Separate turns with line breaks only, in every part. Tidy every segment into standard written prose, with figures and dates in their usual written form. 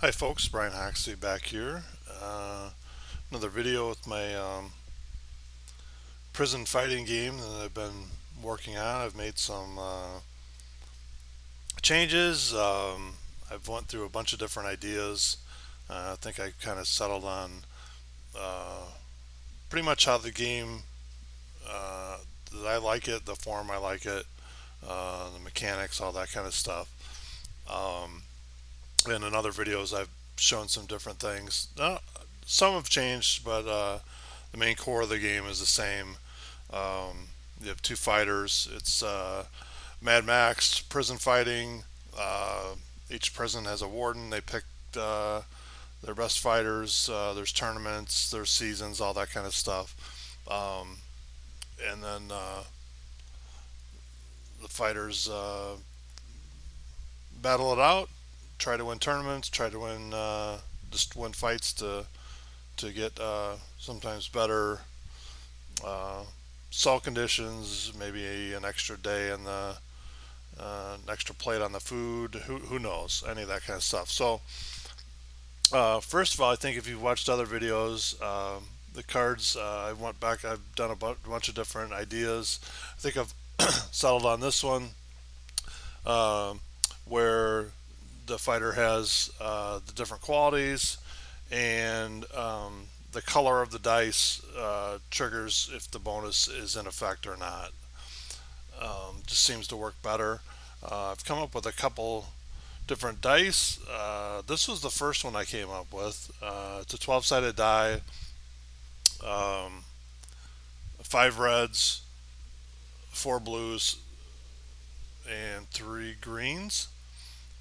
Hi folks, Brian Hoxley back here. Another video with my prison fighting game that I've been working on. I've made some changes. I've went through a bunch of different ideas. I think I kind of settled on uh, pretty much how the game uh, that I like it, the form I like it, the mechanics, all that kind of stuff. Um, and in other videos, I've shown some different things. Some have changed, but the main core of the game is the same. You have two fighters. It's Mad Max prison fighting. Uh, each prison has a warden. They pick uh, their best fighters. There's tournaments, there's seasons, all that kind of stuff. Um, and then the fighters battle it out, try to win tournaments, try to win just win fights to get sometimes better uh, salt conditions, maybe an extra day in the an extra plate on the food. Who knows? Any of that kind of stuff. So first of all, I think if you've watched other videos, the cards I went back. I've done a bunch of different ideas. I think I've settled on this one um, where the fighter has the different qualities and the color of the dice triggers if the bonus is in effect or not. Just seems to work better. I've come up with a couple different dice. This was the first one I came up with. It's a 12 sided die, um, five reds, four blues, and three greens.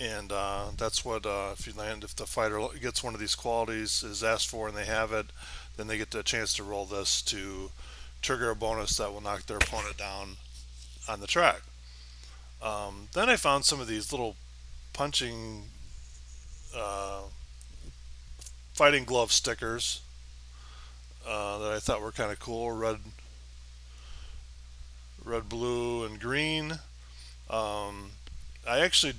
And that's what if you land, if the fighter gets one of these qualities is asked for and they have it, then they get the chance to roll this to trigger a bonus that will knock their opponent down on the track. Then I found some of these little punching uh, fighting glove stickers that I thought were kind of cool. Red, blue, and green. Um, I actually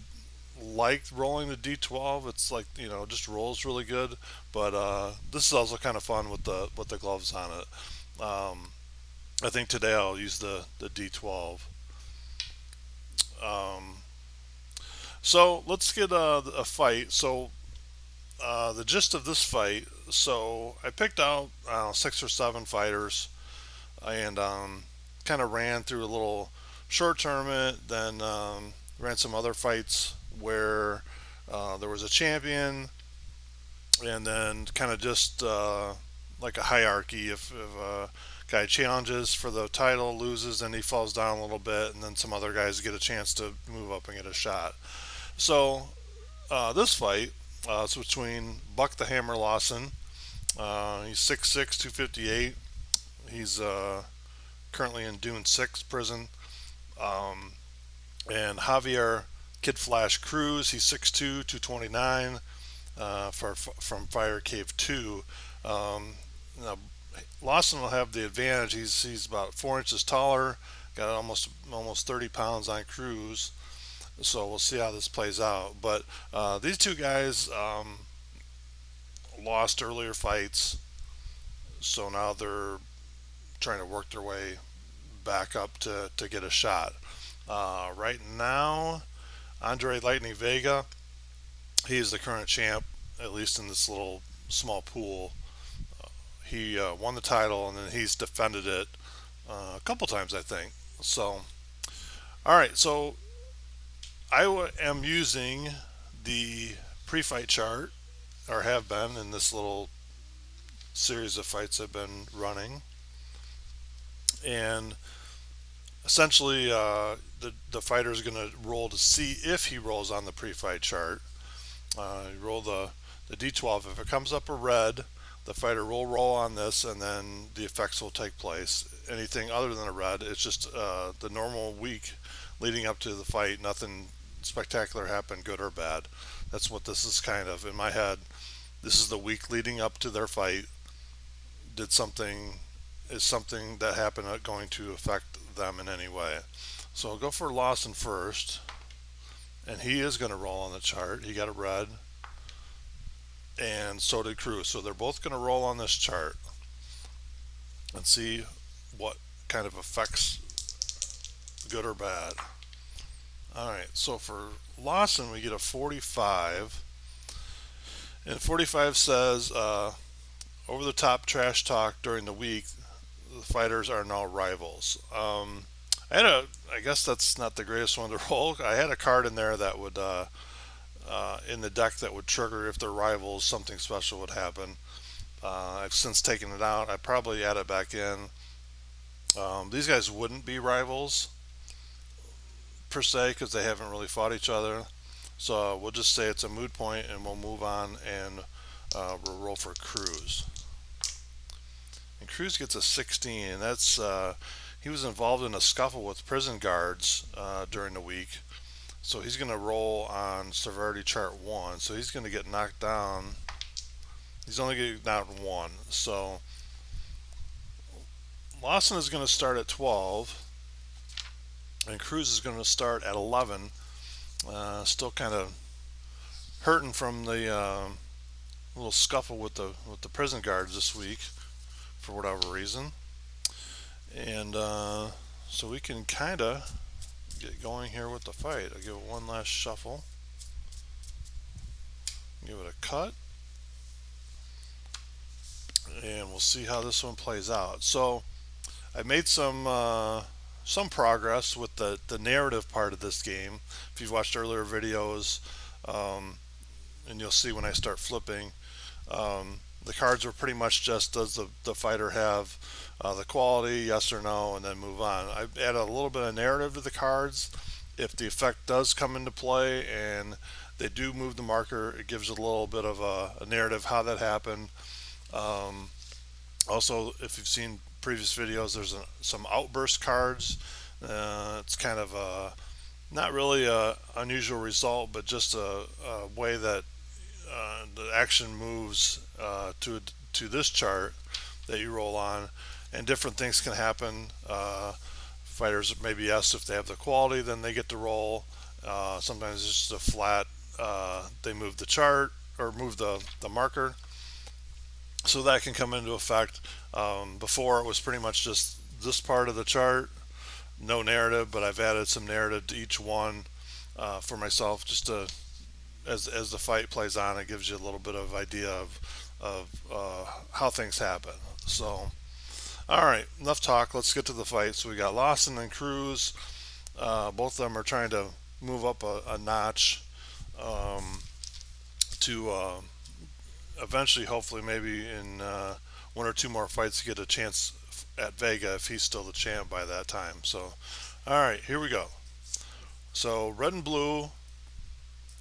liked rolling the D12. It's like just rolls really good. But this is also kind of fun with the gloves on it. I think today I'll use the D12. Um, so let's get a fight. So the gist of this fight. So I picked out 6 or 7 fighters and kind of ran through a little short tournament. Then ran some other fights where there was a champion, and then kind of just like a hierarchy. If a guy challenges for the title, loses, then he falls down a little bit, and then some other guys get a chance to move up and get a shot. So this fight is between Buck the Hammer Lawson. He's 6'6", 258. He's currently in Dune 6 prison. Um, and Javier Kid Flash Cruz, he's 6'2", 229, from Fire Cave 2. Now, Lawson will have the advantage. He's about 4 inches taller, got almost 30 pounds on Cruz. So we'll see how this plays out. But these two guys lost earlier fights, so now they're trying to work their way back up to get a shot. Right now, Andre Lightning Vega, he is the current champ, at least in this little small pool. He won the title and then he's defended it a couple times, I think. So, all right, so am using the pre-fight chart, or have been in this little series of fights I've been running, and essentially the fighter is going to roll to see if he rolls on the pre-fight chart. You roll the d12. If it comes up a red, the fighter will roll on this, and then the effects will take place. Anything other than a red, it's just the normal week leading up to the fight. Nothing spectacular happened, good or bad. That's what this is kind of in my head. This is the week leading up to their fight. Did something Is something that happened going to affect them in any way? So I'll go for Lawson first, and he is going to roll on the chart. He got a red. and so did Cruz. So they're both going to roll on this chart and see what kind of effects, good or bad. All right, so for Lawson, we get a 45. And 45 says, over the top trash talk during the week, the fighters are now rivals. I guess that's not the greatest one to roll. I had a card in there that would, in the deck that would trigger if they're rivals, something special would happen. I've since taken it out. I probably add it back in. These guys wouldn't be rivals per se because they haven't really fought each other. So we'll just say it's a moot point and we'll move on and we'll roll for Cruz. And Cruz gets a 16, and that's he was involved in a scuffle with prison guards during the week. So he's going to roll on severity chart 1. So he's going to get knocked down. He's only going to get knocked 1. So Lawson is going to start at 12, and Cruz is going to start at 11. Still kind of hurting from the little scuffle with the prison guards this week for whatever reason. And so we can kind of get going here with the fight. I'll give it one last shuffle. Give it a cut. And we'll see how this one plays out. So I made some progress with the narrative part of this game. If you've watched earlier videos, and you'll see when I start flipping, the cards were pretty much just, does the fighter have the quality, yes or no, and then move on. I added a little bit of narrative to the cards. If the effect does come into play and they do move the marker, it gives a little bit of a narrative how that happened. Also, if you've seen previous videos, there's some outburst cards. It's kind of not really a unusual result, but just a way that the action moves to this chart that you roll on, and different things can happen. Fighters may be asked if they have the quality, then they get to roll. Sometimes it's just a flat, they move the chart or move the marker. So that can come into effect. Before it was pretty much just this part of the chart, no narrative, but I've added some narrative to each one for myself, just to, as the fight plays on, it gives you a little bit of idea of how things happen. So, all right, enough talk. Let's get to the fight. So we got Lawson and Cruz. Both of them are trying to move up a notch to eventually, hopefully, maybe in one or two more fights, get a chance at Vega if he's still the champ by that time. So, all right, here we go. So red and blue,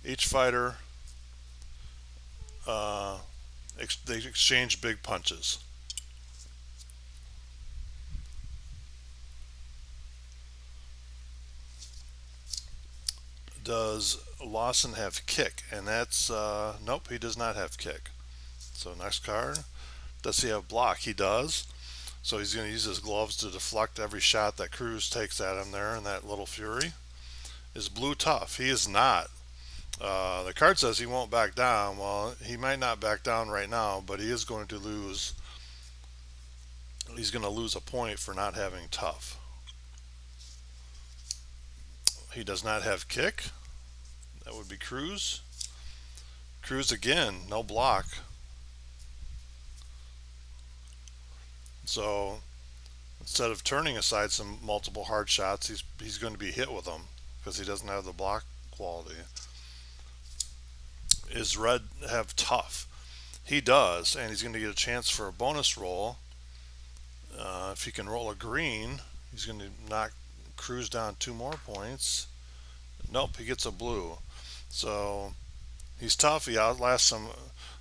each fighter, they exchange big punches. Does Lawson have kick? And that's nope, he does not have kick. So next card. Does he have block? He does. So he's going to use his gloves to deflect every shot that Cruz takes at him there in that little fury. Is blue tough? He is not. The card says he won't back down. Well, he might not back down right now, but he is going to lose. He's going to lose a point for not having tough. He does not have kick. That would be Cruz. Cruz again, no block. So instead of turning aside some multiple hard shots, he's going to be hit with them because he doesn't have the block quality. Is red have tough? He does, and he's going to get a chance for a bonus roll. If he can roll a green, he's going to knock Cruz down 2 more points. Nope, he gets a blue. So he's tough. He outlasts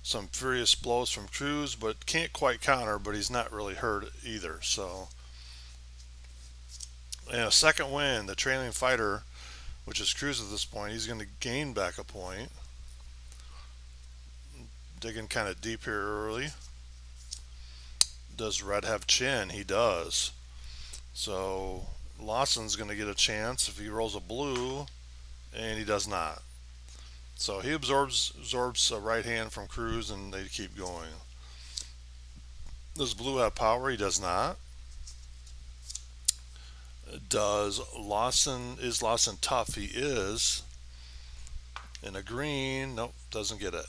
some furious blows from Cruz, but can't quite counter, but he's not really hurt either. So, and a second win, the trailing fighter, which is Cruz at this point, he's going to gain back a point. Digging kind of deep here early. Does red have chin? He does. So Lawson's going to get a chance if he rolls a blue, and he does not. So he absorbs a right hand from Cruz, and they keep going. Does blue have power? He does not. Is Lawson tough? He is. And a green, nope, doesn't get it.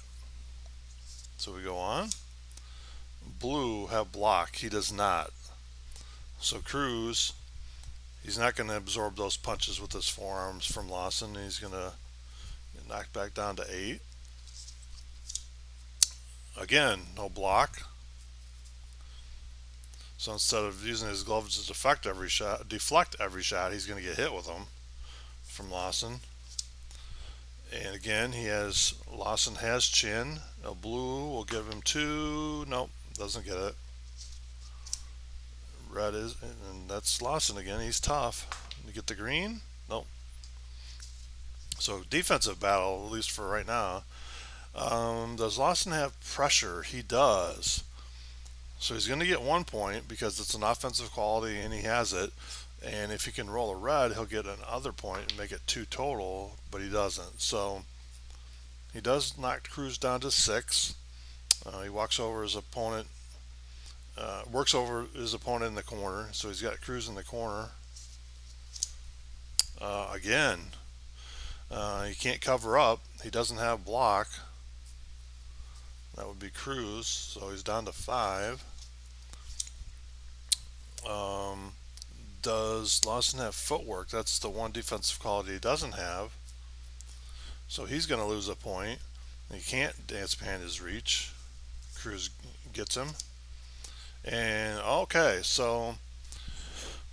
So we go on. Blue have block? He does not. So Cruz, he's not going to absorb those punches with his forearms from Lawson. He's going to knock back down to 8. Again, no block. So instead of using his gloves to deflect every shot, he's going to get hit with them from Lawson. And again, Lawson has chin. A blue will give him 2. Nope, doesn't get it. Red is, and that's Lawson again. He's tough. You get the green? Nope. So defensive battle, at least for right now. Does Lawson have pressure? He does. So he's going to get 1 point because it's an offensive quality and he has it. And if he can roll a red, he'll get another point and make it 2 total, but he doesn't. So he does knock Cruz down to 6. He walks over his opponent, works over his opponent in the corner. So he's got Cruz in the corner. Again, he can't cover up. He doesn't have block. That would be Cruz. So he's down to 5. Does Lawson have footwork? That's the one defensive quality he doesn't have. So he's going to lose a point. He can't dance behind his reach. Cruz gets him. And okay, so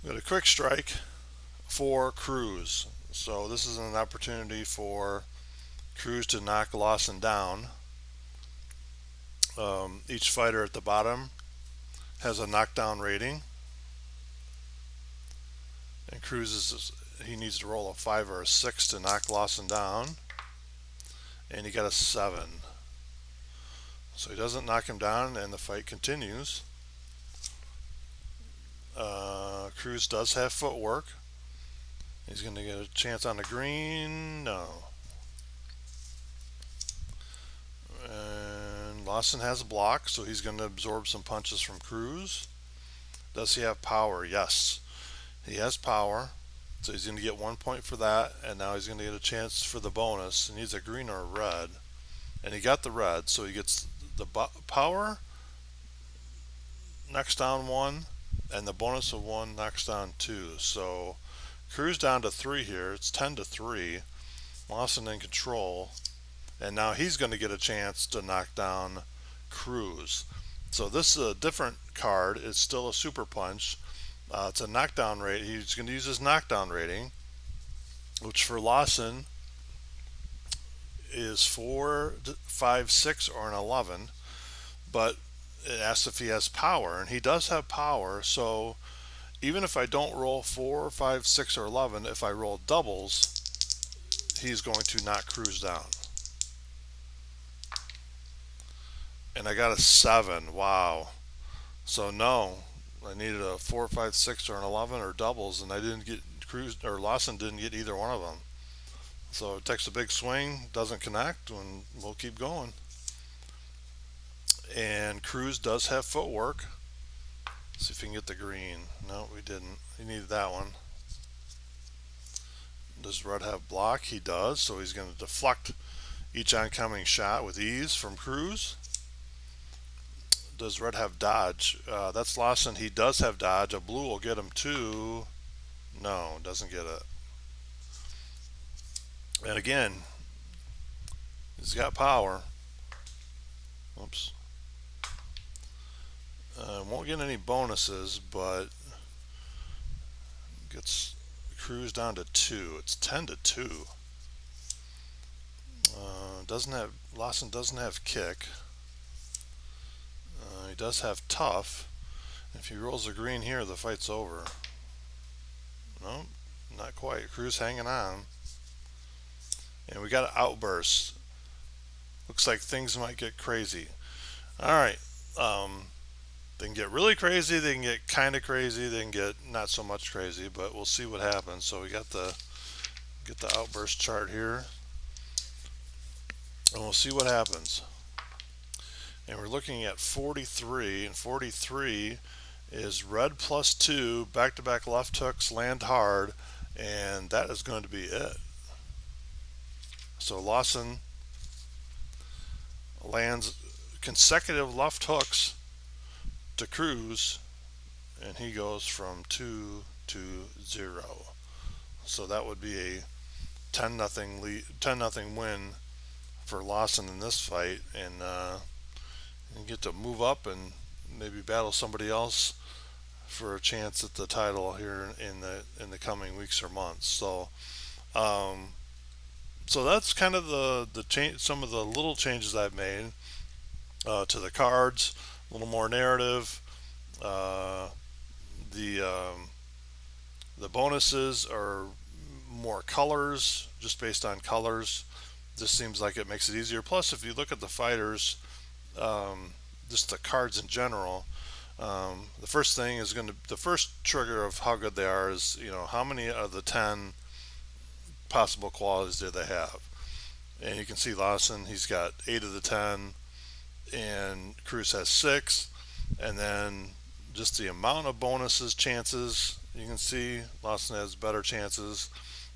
we got a quick strike for Cruz. So this is an opportunity for Cruz to knock Lawson down. Each fighter at the bottom has a knockdown rating. And Cruz he needs to roll a 5 or a 6 to knock Lawson down. And he got a 7. So he doesn't knock him down and the fight continues. Cruz does have footwork. He's going to get a chance on the green. No. And Lawson has a block, so he's going to absorb some punches from Cruz. Does he have power? Yes. He has power, so he's going to get 1 point for that, and now he's going to get a chance for the bonus. He needs a green or a red, and he got the red, so he gets the power, knocks down 1, and the bonus of 1 knocks down 2. So Cruz down to 3 here. It's 10-3. Lawson in control, and now he's going to get a chance to knock down Cruz. So this is a different card. It's still a super punch. It's a knockdown rate. He's going to use his knockdown rating, which for Lawson is 4, 5, 6, or an 11. But it asks if he has power, and he does have power. So even if I don't roll 4, 5, 6, or 11, if I roll doubles, he's going to knock Cruz down. And I got a 7. Wow. So no. I needed a 4, 5, 6, or an 11 or doubles, and I didn't get Cruz or Lawson didn't get either one of them. So it takes a big swing, doesn't connect, and we'll keep going. And Cruz does have footwork. Let's see if we can get the green. No, we didn't. He needed that one. Does Red have block? He does. So he's going to deflect each oncoming shot with ease from Cruz. Does Red have dodge? That's Lawson. He does have dodge. A blue will get him 2. No, doesn't get it. And again, he's got power. Oops. Won't get any bonuses, but gets Cruz down to 2. It's 10-2. Lawson doesn't have kick. He does have tough. If he rolls a green here, the fight's over. No, not quite. Cruz hanging on. And we got an outburst. Looks like things might get crazy. Alright. They can get really crazy. They can get kind of crazy. They can get not so much crazy. But we'll see what happens. So we got get the outburst chart here. and we'll see what happens. And we're looking at 43, and 43 is red plus 2, back to back left hooks, land hard, and that is going to be it. So Lawson lands consecutive left hooks to Cruz, and he goes from 2 to 0. So that would be a 10 nothing lead, 10 nothing win for Lawson in this fight, and get to move up and maybe battle somebody else for a chance at the title here in the coming weeks or months. Um, so that's kind of the change, some of the little changes I've made to the cards, a little more narrative. Uh, the the bonuses are more colors, just based on colors. This seems like it makes it easier. Plus, if you look at the fighters, um, just the cards in general, the first thing is going to the first trigger of how good they are is how many of the 10 possible qualities do they have. And you can see Lawson, he's got 8 of the 10, and Cruz has 6. And then just the amount of bonuses, chances, you can see Lawson has better chances.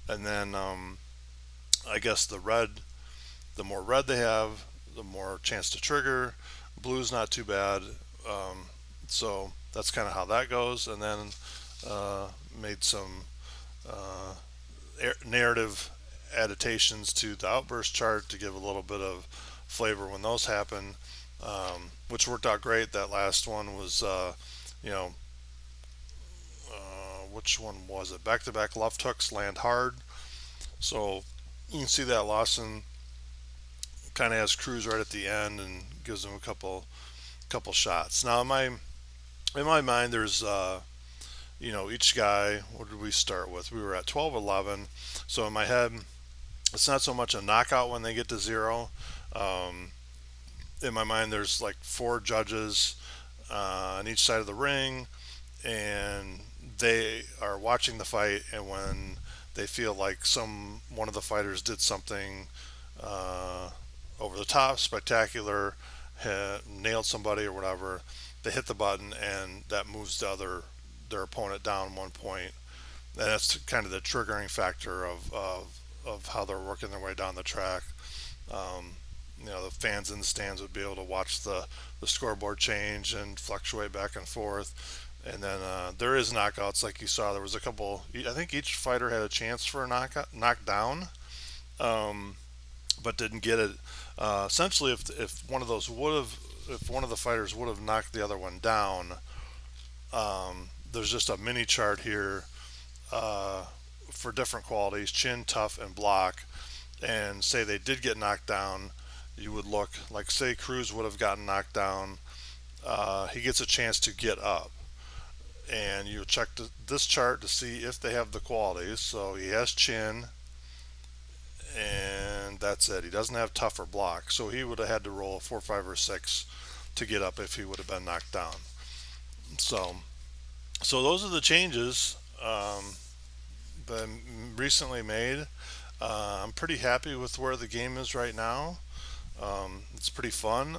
And then I guess the more red they have, the more chance to trigger. Blue's not too bad. Um, so that's kind of how that goes. And then made some uh, narrative adaptations to the outburst chart to give a little bit of flavor when those happen, which worked out great. That last one was, you know, which one was it? Back to back left hooks land hard. So you can see that Lawson kind of has Cruz right at the end and gives him a couple shots. Now in my mind, there's each guy. What did we start with? We were at 12-11. So in my head, it's not so much a knockout when they get to 0. Um, in my mind, there's like 4 judges on each side of the ring, and they are watching the fight. And when they feel like one of the fighters did something uh, over the top, spectacular, nailed somebody or whatever, they hit the button, and that moves their opponent down 1 point. And that's kind of the triggering factor of how they're working their way down the track. Um, the fans in the stands would be able to watch the scoreboard change and fluctuate back and forth. And then there is knockouts, like you saw. There was a couple. I think each fighter had a chance for a knockdown, um, but didn't get it. Essentially, if one of those if one of the fighters would have knocked the other one down, there's just a mini chart here uh, for different qualities: chin, tough, and block. And say they did get knocked down, you would look like, say Cruz would have gotten knocked down. He gets a chance to get up, and you check this chart to see if they have the qualities. So he has chin, and that's it. He doesn't have tough or block, so he would have had to roll a 4, 5, or 6 to get up if he would have been knocked down. So, so those are the changes that recently made. I'm pretty happy with where the game is right now. It's pretty fun,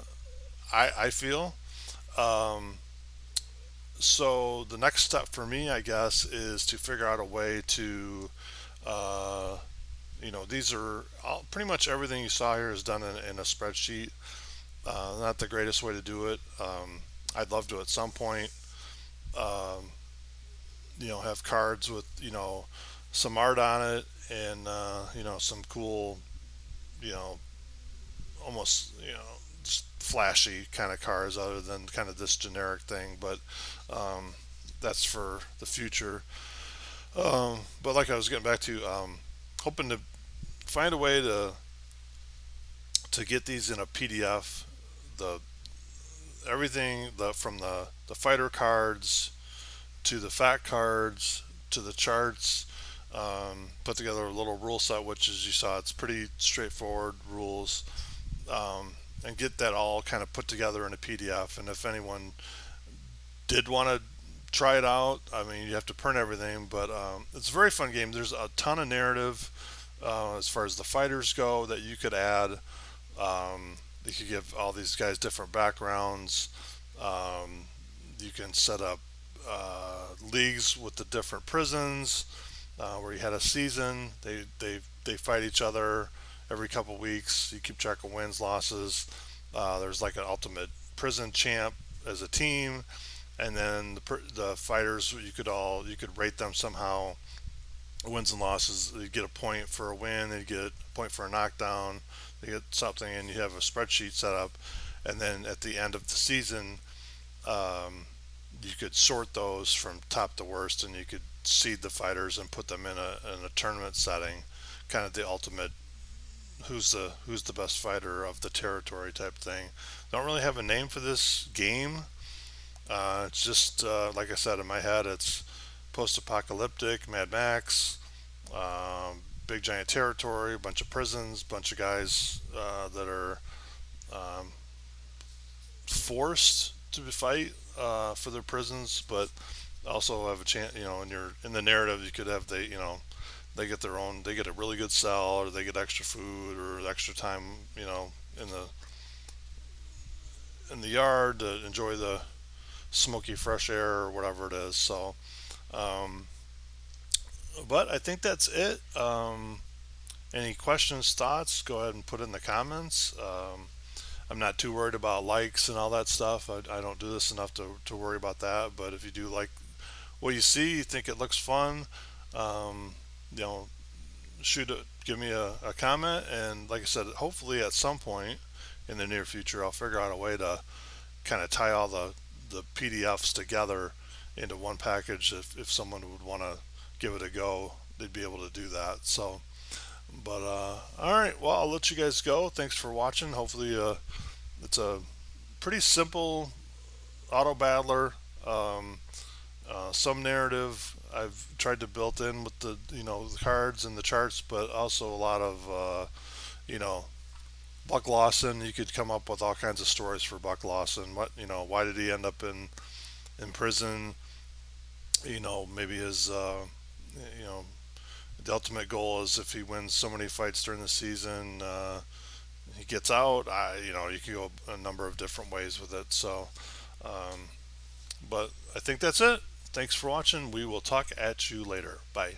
I feel. Um, so the next step for me, I guess, is to figure out a way to, uh, these are pretty much everything you saw here is done in a spreadsheet. Not the greatest way to do it. I'd love to at some point, um, have cards with, some art on it, and, some cool, you know, almost, just flashy kind of cars other than kind of this generic thing. But um, that's for the future. But like I was getting back to, hoping to find a way to get these in a PDF. The everything from the fighter cards to the fact cards to the charts. Put together a little rule set, which, as you saw, it's pretty straightforward rules, and get that all kind of put together in a PDF. And if anyone did want to try it out, I mean, you have to print everything, but it's a very fun game. There's a ton of narrative as far as the fighters go that you could add. You could give all these guys different backgrounds. Um, you can set up leagues with the different prisons where you had a season. They fight each other every couple weeks. You keep track of wins, losses. There's like an ultimate prison champ as a team, and then the fighters you could rate them somehow, wins and losses. You get a point for a win, and you get a point for a knockdown. You get something, and you have a spreadsheet set up, and then at the end of the season, um, you could sort those from top to worst, and you could seed the fighters and put them in a tournament setting, kind of the ultimate who's the best fighter of the territory type thing. Don't really have a name for this game. It's just like I said, in my head, it's post-apocalyptic, Mad Max, big giant territory, a bunch of prisons, bunch of guys that are um, forced to fight for their prisons, but also have a chance. In the narrative, you could have they get a really good cell, or they get extra food or extra time, in the yard to enjoy the smoky fresh air or whatever it is. So, um, but I think that's it. Any questions, thoughts? Go ahead and put in the comments. I'm not too worried about likes and all that stuff. I don't do this enough to worry about that. But if you do like what you see, you think it looks fun, um, you know, give me a comment. And like I said, hopefully at some point in the near future, I'll figure out a way to kind of tie all the PDFs together into one package. If someone would want to give it a go, they'd be able to do that. So, but all right, well, I'll let you guys go. Thanks for watching. Hopefully, it's a pretty simple auto battler. Um, some narrative I've tried to build in with the cards and the charts, but also a lot of you know Buck Lawson. You could come up with all kinds of stories for Buck Lawson. Why did he end up in prison? Maybe his you know the ultimate goal is if he wins so many fights during the season, he gets out. You can go a number of different ways with it. So, but I think that's it. Thanks for watching. We will talk at you later. Bye.